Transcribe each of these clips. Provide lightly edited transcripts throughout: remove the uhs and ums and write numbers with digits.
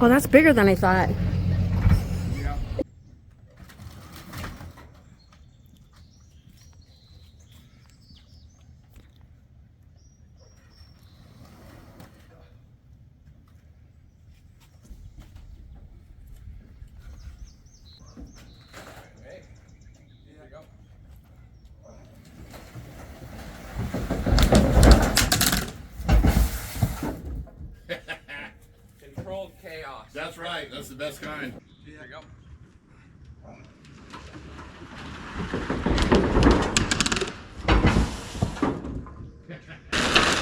Oh, that's bigger than I thought. Yeah. Hey, here you go. Controlled chaos. That's right. That's the best kind. Here you go.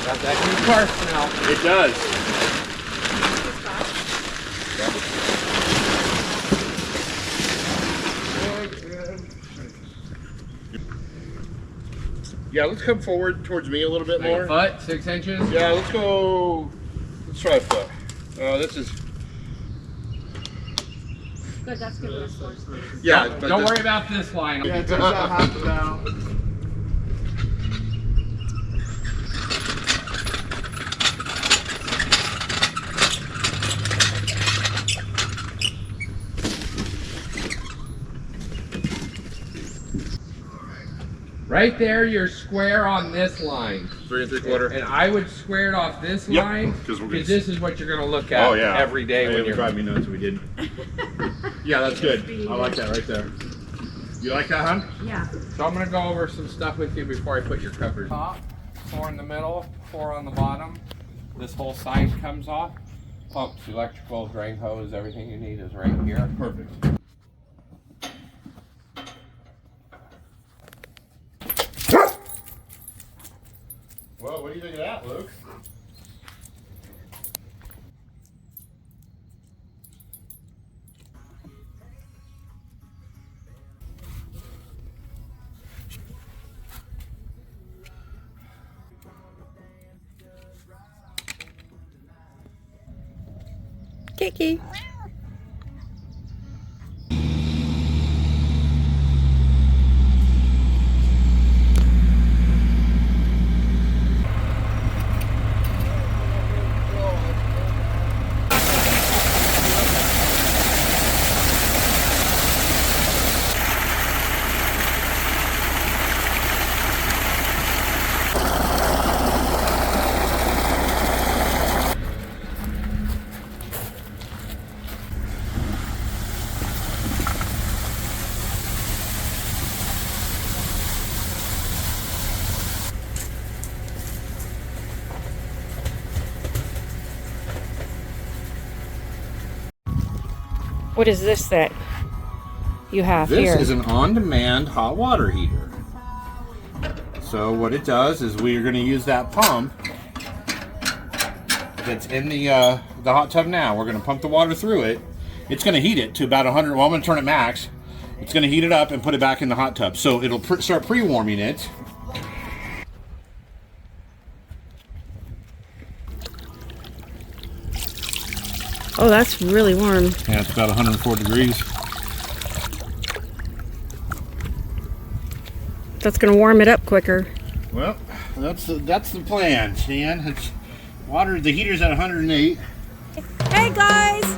Got that new car smell. It does. Yeah, let's come forward towards me a little bit more. Like a foot, 6 inches. Yeah, let's go. Let's try a foot. This is. Good, that's good enough for us. Yeah, Don't, but don't this- worry about this line. Yeah, it turns out half the now. Right there, you're square on this line. 3 3/4. And I would square it off this Yep, line 'cause we're gonna- because this is what you're going to look at Oh, yeah. every day when you're. drive me nuts. We did. Yeah, that's good. I like that right there. You like that, hon? Yeah. So I'm going to go over some stuff with you before I put your covers. Top, 4 in the middle, 4 on the bottom. This whole side comes off. Pumps, electrical, drain hose, everything you need is right here. Perfect. Well, what do you think of that, Luke? Kiki. What is this that you have This here? is an on-demand hot water heater. So what it does is we are going to use that pump that's in the hot tub now. We're going to pump the water through it. It's going to heat it to about 100. Well, I'm going to turn it max. It's going to heat it up and put it back in the hot tub. So it'll start pre-warming it. Oh, that's really warm. Yeah, it's about 104 degrees. That's gonna warm it up quicker. Well, that's the plan, Stan. It's water. The heater's at 108. Hey guys!